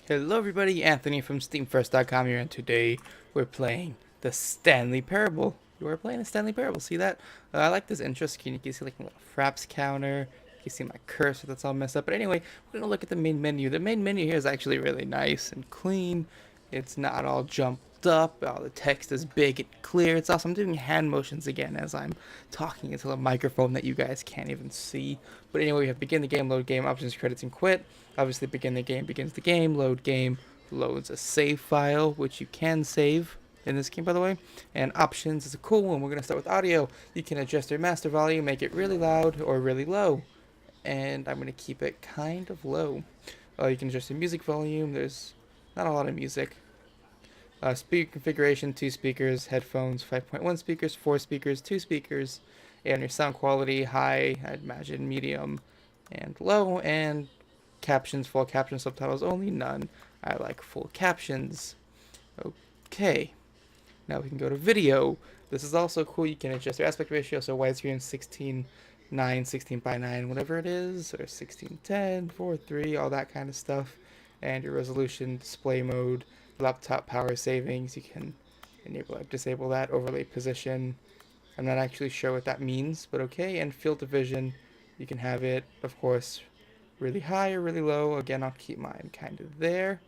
Hello everybody, Anthony from SteamFirst.com here, and today we're playing the Stanley Parable. We're playing the Stanley Parable, see that? I like this intro screen. You can see like a little fraps counter. You can see my cursor that's all messed up. But anyway, we're going to look at the main menu. The main menu here is actually really nice and clean. It's not all jumped up. All the text is big and clear. It's awesome. I'm doing hand motions again as I'm talking into a microphone that you guys can't even see. But anyway, we have begin the game, load game, options, credits, and quit. Obviously, begin the game begins the game, load game loads a save file, which you can save in this game, by the way. And options is a cool one. We're going to start with audio. You can adjust your master volume, make it really loud or really low. And I'm going to keep it kind of low. You can adjust your music volume. There's not a lot of music. Speaker configuration, 2 speakers, headphones, 5.1 speakers, 4 speakers, 2 speakers. And your sound quality, high, I'd imagine, medium, and low. And captions, full captions, subtitles only, none. I like full captions. Okay, now we can go to video. This is also cool. You can adjust your aspect ratio, so widescreen 16:9, 16 by 9, whatever it is, or 16:10, 4:3, all that kind of stuff. And your resolution, display mode, laptop power savings. You can enable or disable that. Overlay position. I'm not actually sure what that means, but okay. And field of vision, you can have it, of course, really high or really low. Again, I'll keep mine kind of there.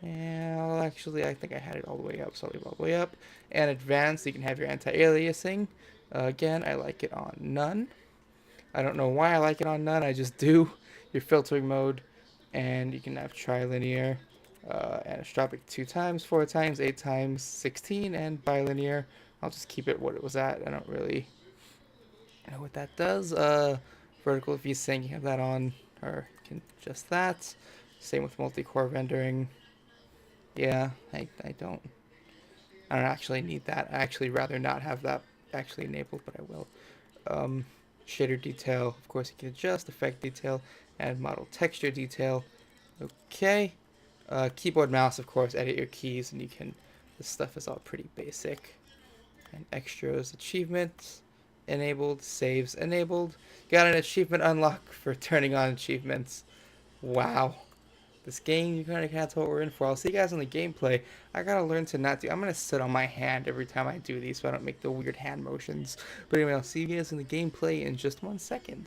And actually, I think I had it all the way up, so I'll leave it all the way up. And advanced, you can have your anti-aliasing. Again, I like it on none. I don't know why I like it on none, I just do. Your filtering mode, and you can have trilinear, anisotropic 2 times, 4 times, 8 times, 16, and bilinear. I'll just keep it what it was at. I don't really know what that does. Vertical VSync, you have that on, or you can adjust that. Same with multi-core rendering. Yeah, I don't actually need that. I actually rather not have that actually enabled, but I will. Shader detail, of course you can adjust. Effect detail, and model texture detail. Okay. Keyboard mouse, of course, edit your keys, and you can, this stuff is all pretty basic. And extras, achievements enabled, saves enabled. Got an achievement unlock for turning on achievements. Wow. This game, you kind of can't tell what we're in for. I'll see you guys on the gameplay. I gotta learn to not do, I'm gonna sit on my hand every time I do these so I don't make the weird hand motions. But anyway, I'll see you guys in the gameplay in just 1 second.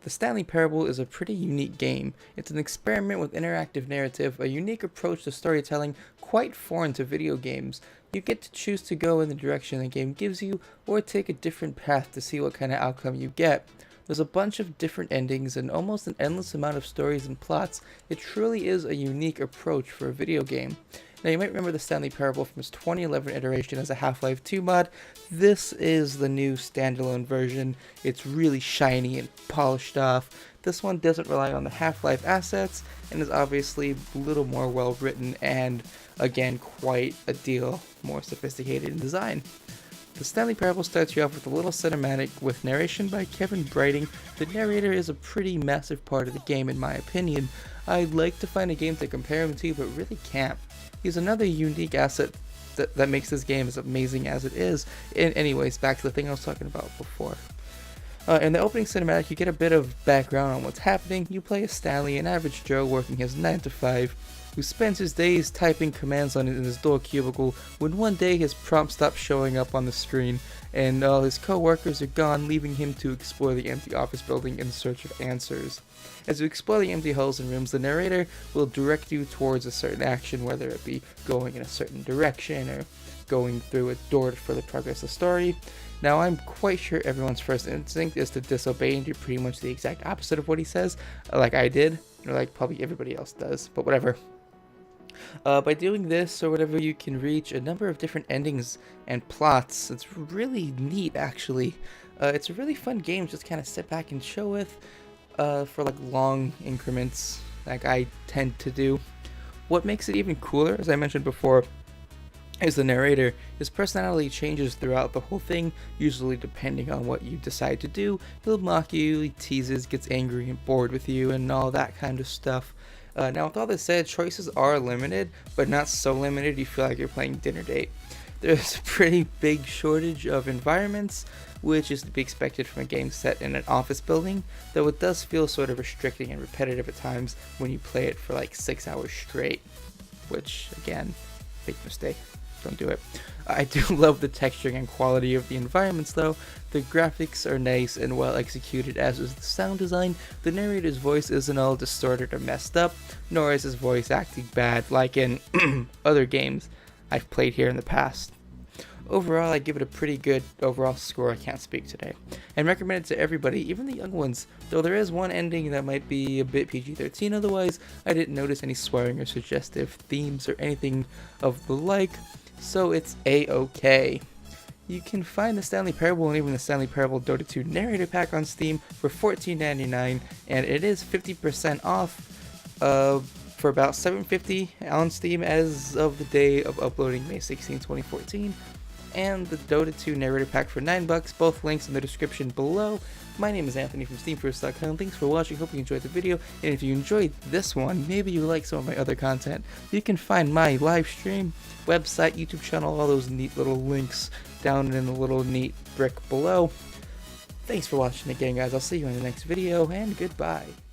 The Stanley Parable is a pretty unique game. It's an experiment with interactive narrative, a unique approach to storytelling quite foreign to video games. You get to choose to go in the direction the game gives you, or take a different path to see what kind of outcome you get. There's a bunch of different endings and almost an endless amount of stories and plots. It truly is a unique approach for a video game. Now, you might remember the Stanley Parable from its 2011 iteration as a Half-Life 2 mod. This is the new standalone version. It's really shiny and polished off. This one doesn't rely on the Half-Life assets and is obviously a little more well written and, again, quite a deal more sophisticated in design. The Stanley Parable starts you off with a little cinematic with narration by Kevin Brighting. The narrator is a pretty massive part of the game in my opinion. I'd like to find a game to compare him to, but really can't. He's another unique asset that makes this game as amazing as it is. Anyways, back to the thing I was talking about before. In the opening cinematic, you get a bit of background on what's happening. You play as Stanley, an average Joe working his 9 to 5, who spends his days typing commands in his door cubicle when one day his prompt stops showing up on the screen and all his co-workers are gone, leaving him to explore the empty office building in search of answers. As you explore the empty halls and rooms, the narrator will direct you towards a certain action, whether it be going in a certain direction or going through a door to further progress the story. Now, I'm quite sure everyone's first instinct is to disobey and do pretty much the exact opposite of what he says, like I did, or like probably everybody else does, but whatever. By doing this or whatever, you can reach a number of different endings and plots. It's really neat, actually. It's a really fun game, just kind of sit back and chill with for like long increments, like I tend to do. What makes it even cooler, as I mentioned before, is the narrator. His personality changes throughout the whole thing, usually depending on what you decide to do. He'll mock you, he teases, gets angry and bored with you, and all that kind of stuff. Now, with all this said, choices are limited, but not so limited you feel like you're playing dinner date. There's a pretty big shortage of environments, which is to be expected from a game set in an office building, though it does feel sort of restricting and repetitive at times when you play it for like 6 hours straight, which, again, big mistake. Don't do it. I do love the texturing and quality of the environments though. The graphics are nice and well executed, as is the sound design. The narrator's voice isn't all distorted or messed up, nor is his voice acting bad like in other games I've played here in the past. Overall, I give it a pretty good overall score. I can't speak today, and recommend it to everybody, even the young ones, though there is one ending that might be a bit PG-13. Otherwise, I didn't notice any swearing or suggestive themes or anything of the like, so it's a-okay. You can find the Stanley Parable and even the Stanley Parable Dota 2 narrator pack on Steam for $14.99, and it is 50% off for about $7.50 on Steam as of the day of uploading, May 16, 2014. And the Dota 2 narrator pack for $9, both links in the description below. My name is Anthony from SteamFirst.com. Thanks for watching, hope you enjoyed the video, and if you enjoyed this one, maybe you like some of my other content, you can find my live stream, website, YouTube channel, all those neat little links down in the little neat brick below. Thanks for watching again, guys. I'll see you in the next video, and goodbye.